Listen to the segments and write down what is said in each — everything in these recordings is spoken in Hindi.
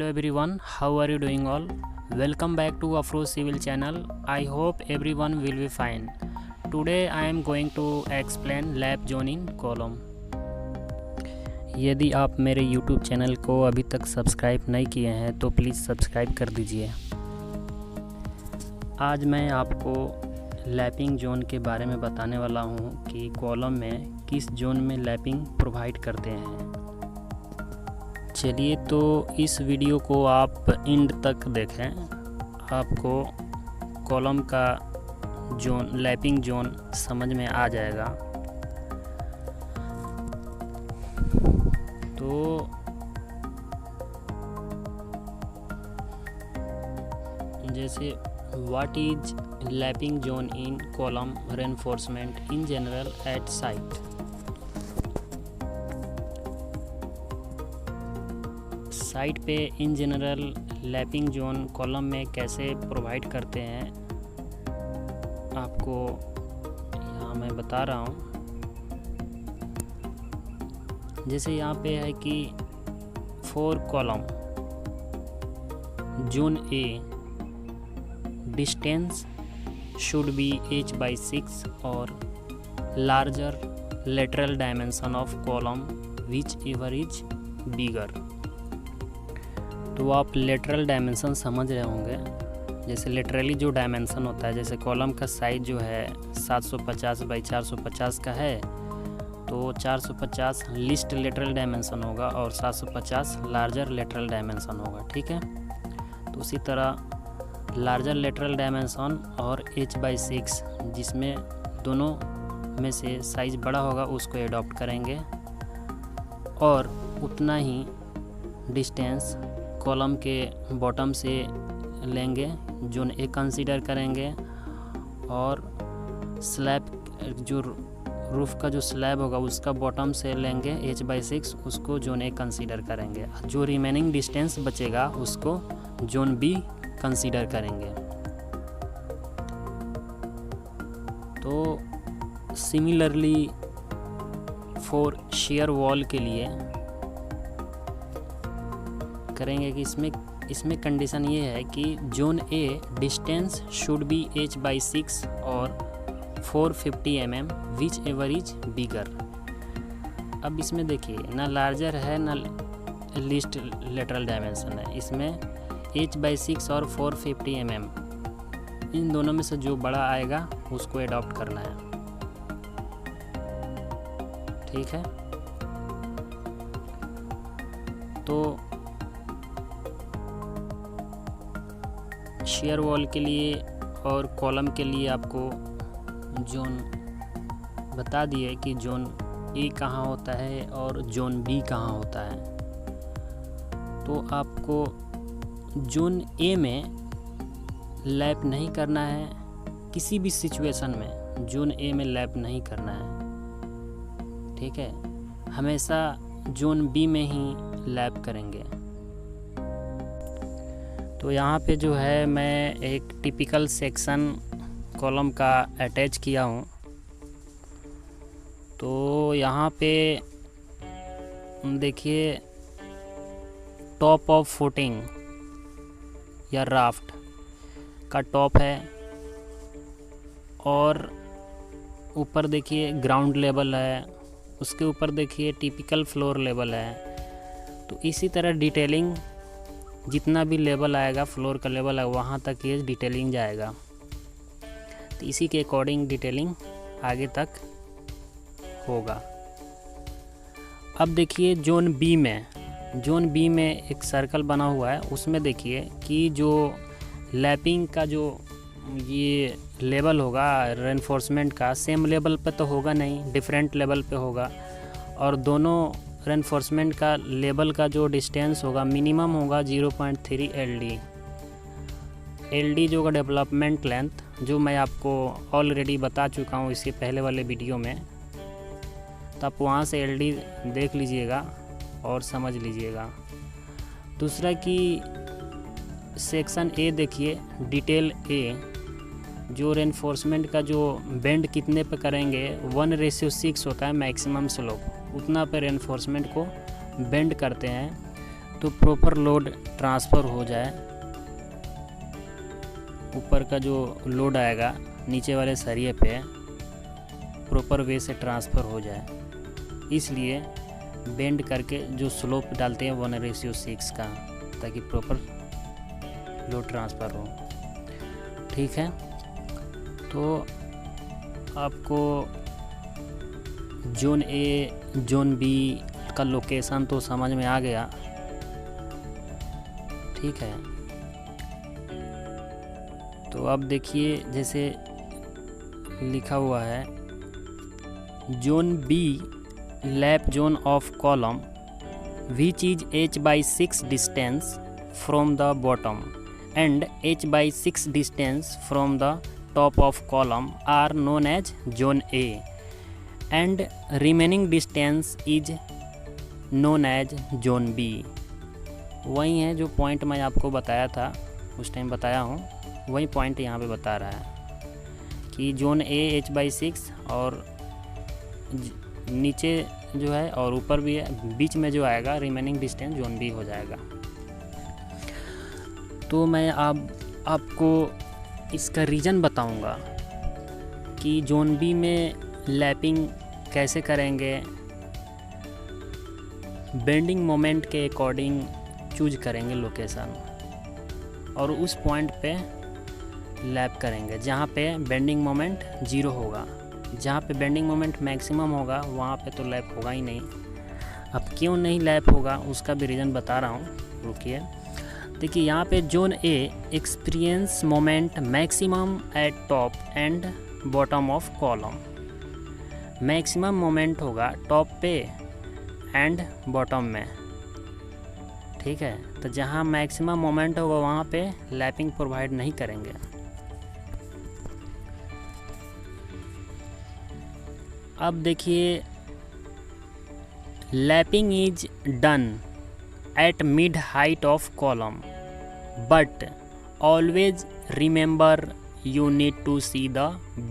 Hello everyone, how are you doing all? Welcome back to Afro Civil channel. I hope everyone will be fine. Today I am going to explain lap zone in column. यदि आप मेरे YouTube चैनल को अभी तक सब्सक्राइब नहीं किए हैं तो प्लीज़ सब्सक्राइब कर दीजिए। आज मैं आपको लैपिंग जोन के बारे में बताने वाला हूं कि कॉलम में किस जोन में लैपिंग प्रोवाइड करते हैं। चलिए तो इस वीडियो को आप एंड तक देखें, आपको कॉलम का जोन लैपिंग जोन समझ में आ जाएगा। तो जैसे what is lapping zone in column reinforcement in general at site. Site पे in general lapping zone column में कैसे प्रोवाइड करते हैं आपको यहाँ मैं बता रहा हूँ। जैसे यहाँ पे है कि for column zone A distance should be h/6 और larger lateral dimension of column which ever is bigger. तो आप लेटरल डायमेंशन समझ रहे होंगे। जैसे लेटरली जो डायमेंशन होता है, जैसे कॉलम का साइज जो है 750 बाई 450 का है, तो 450 लीस्ट लेटरल डायमेंशन होगा और 750 लार्जर लेटरल डायमेंशन होगा। ठीक है, तो उसी तरह लार्जर लेटरल डायमेंशन और h/6 जिसमें दोनों में से साइज बड़ा होगा उसको एडॉप्ट करेंगे और उतना ही डिस्टेंस कॉलम के बॉटम से लेंगे, जोन ए कंसीडर करेंगे और स्लैब जो रूफ का जो स्लैब होगा उसका बॉटम से लेंगे h/6, उसको जोन ए कंसीडर करेंगे। जो रिमेनिंग डिस्टेंस बचेगा उसको जोन बी कंसीडर करेंगे। तो सिमिलरली फॉर शेयर वॉल के लिए करेंगे कि इसमें कंडीशन ये है कि zone A distance should be h/6 और 450 mm which ever is bigger. अब इसमें देखिए ना लार्जर है ना लीस्ट लेटरल डायमेंशन है, इसमें h/6 और 450 mm इन दोनों में से जो बड़ा आएगा उसको एडॉप्ट करना है। ठीक है, तो शेयर वॉल के लिए और कॉलम के लिए आपको जोन बता दिए कि जोन ए कहाँ होता है और जोन बी कहाँ होता है। तो आपको जोन ए में लैप नहीं करना है, किसी भी सिचुएशन में जोन ए में लैप नहीं करना है। ठीक है, हमेशा जोन बी में ही लैप करेंगे। तो यहाँ पे जो है मैं एक टिपिकल सेक्शन कॉलम का अटैच किया हूँ। तो यहाँ पे देखिए टॉप ऑफ फुटिंग या राफ्ट का टॉप है और ऊपर देखिए ग्राउंड लेवल है, उसके ऊपर देखिए टिपिकल फ्लोर लेवल है। तो इसी तरह डिटेलिंग जितना भी लेवल आएगा, फ्लोर का लेवल है वहाँ तक ये डिटेलिंग जाएगा। तो इसी के अकॉर्डिंग डिटेलिंग आगे तक होगा। अब देखिए जोन बी में एक सर्कल बना हुआ है, उसमें देखिए कि जो लैपिंग का जो ये लेवल होगा रेनफोर्समेंट का सेम लेवल पे तो होगा नहीं, डिफरेंट लेवल पे होगा। और दोनों रेनफोर्समेंट का लेवल का जो डिस्टेंस होगा मिनिमम होगा 0.3 LD जो का डेवलपमेंट लेंथ, जो मैं आपको ऑलरेडी बता चुका हूँ इसके पहले वाले वीडियो में। तो आप वहाँ से LD देख लीजिएगा और समझ लीजिएगा। दूसरा कि सेक्शन ए देखिए डिटेल ए, जो रेनफोर्समेंट का जो बेंड कितने पे करेंगे 1:6 होता है मैक्सिमम स्लोप, उतना पे रेनफोर्समेंट को बेंड करते हैं। तो प्रॉपर लोड ट्रांसफ़र हो जाए, ऊपर का जो लोड आएगा नीचे वाले सरिये पे प्रॉपर वे से ट्रांसफ़र हो जाए, इसलिए बेंड करके जो स्लोप डालते हैं 1:6 का, ताकि प्रॉपर लोड ट्रांसफ़र हो। ठीक है, तो आपको जोन ए जोन बी का लोकेशन तो समझ में आ गया। ठीक है, तो अब देखिए जैसे लिखा हुआ है zone B lap zone of column which is h/6 distance from the bottom and h/6 distance from the top of column are known as zone A and remaining distance is known as zone B. वही है जो पॉइंट मैं आपको बताया था, उस टाइम बताया हूँ, वही पॉइंट यहाँ पे बता रहा है कि जोन ए h/6 और नीचे जो है और ऊपर भी है, बीच में जो आएगा रिमेनिंग डिस्टेंस जोन बी हो जाएगा। तो मैं अब आपको इसका रीज़न बताऊंगा कि जोन बी में लैपिंग कैसे करेंगे, बेंडिंग मोमेंट के अकॉर्डिंग चूज करेंगे लोकेशन और उस पॉइंट पे लैप करेंगे जहाँ पे बेंडिंग मोमेंट 0 होगा। जहाँ पे बेंडिंग मोमेंट मैक्सिमम होगा वहाँ पे तो लैप होगा ही नहीं। अब क्यों नहीं लैप होगा उसका भी रीज़न बता रहा हूँ, रुकिए। देखिए यहाँ पे zone A experience moment maximum eight top and bottom of column. Maximum moment होगा टॉप पे एंड बॉटम में। ठीक है, तो जहाँ मैक्सिमम मोमेंट होगा वहाँ पे लैपिंग प्रोवाइड नहीं करेंगे। अब देखिए lapping is done at mid height of column but always remember you need to see the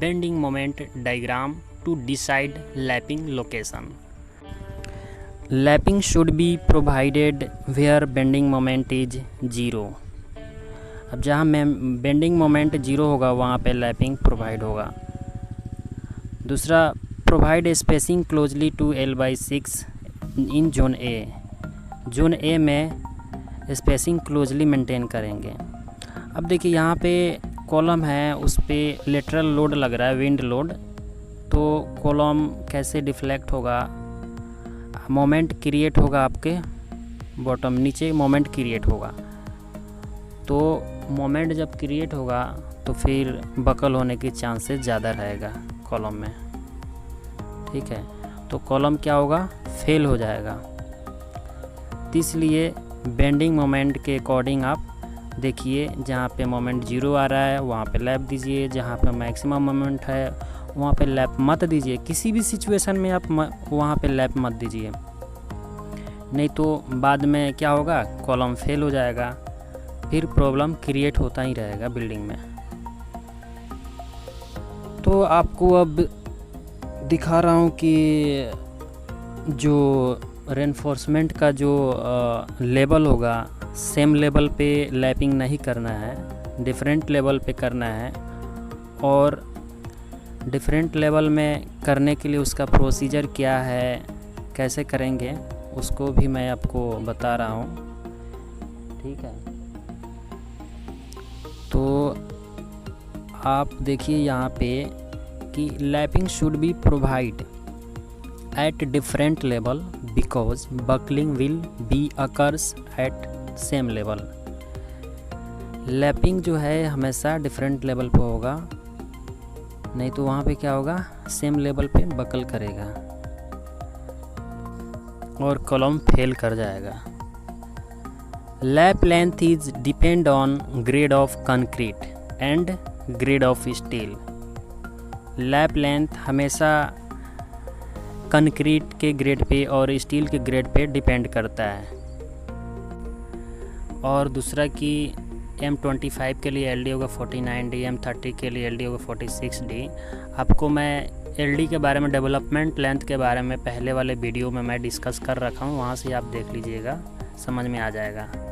bending moment diagram to decide lapping location. Lapping should be provided where bending moment is 0. अब जहाँ बेंडिंग मोमेंट 0 होगा वहाँ पे लैपिंग प्रोवाइड होगा। दूसरा, provide spacing closely to L/6 in zone A. Zone A में स्पेसिंग क्लोजली मेंटेन करेंगे। अब देखिए यहाँ पे कॉलम है, उस पर लेटरल लोड लग रहा है, विंड लोड, तो कॉलम कैसे डिफ्लेक्ट होगा, मोमेंट क्रिएट होगा आपके बॉटम, नीचे मोमेंट क्रिएट होगा। तो मोमेंट जब क्रिएट होगा तो फिर बकल होने के चांसेस ज़्यादा रहेगा कॉलम में। ठीक है, तो कॉलम क्या होगा, फेल हो जाएगा। इसलिए बेंडिंग मोमेंट के अकॉर्डिंग आप देखिए, जहाँ पे मोमेंट 0 आ रहा है वहाँ पे लैप दीजिए, जहाँ पे मैक्सिमम मोमेंट है वहाँ पे लैप मत दीजिए। किसी भी सिचुएशन में आप वहाँ पे लैप मत दीजिए, नहीं तो बाद में क्या होगा, कॉलम फेल हो जाएगा, फिर प्रॉब्लम क्रिएट होता ही रहेगा बिल्डिंग में। तो आपको अब दिखा रहा हूँ कि जो रेनफोर्समेंट का जो लेवल होगा, सेम लेवल पे लैपिंग नहीं करना है, डिफरेंट लेवल पे करना है। और डिफरेंट लेवल में करने के लिए उसका प्रोसीजर क्या है, कैसे करेंगे, उसको भी मैं आपको बता रहा हूँ। ठीक है, तो आप देखिए यहाँ पे कि lapping should be provide at different level because buckling will be occurs at same level. Lapping जो है हमेशा डिफरेंट लेवल पे होगा, नहीं तो वहाँ पे क्या होगा, सेम लेवल पे बकल करेगा और कॉलम फेल कर जाएगा। Lap length is depend on grade of concrete and grade of steel. Lap length हमेशा कंक्रीट के ग्रेड पे और स्टील के ग्रेड पे डिपेंड करता है। और दूसरा कि M25 के लिए LD होगा 49D, M30 के लिए LD होगा 46D। आपको मैं LD के बारे में, डेवलपमेंट लेंथ के बारे में पहले वाले वीडियो में मैं डिस्कस कर रखा हूँ, वहाँ से आप देख लीजिएगा, समझ में आ जाएगा।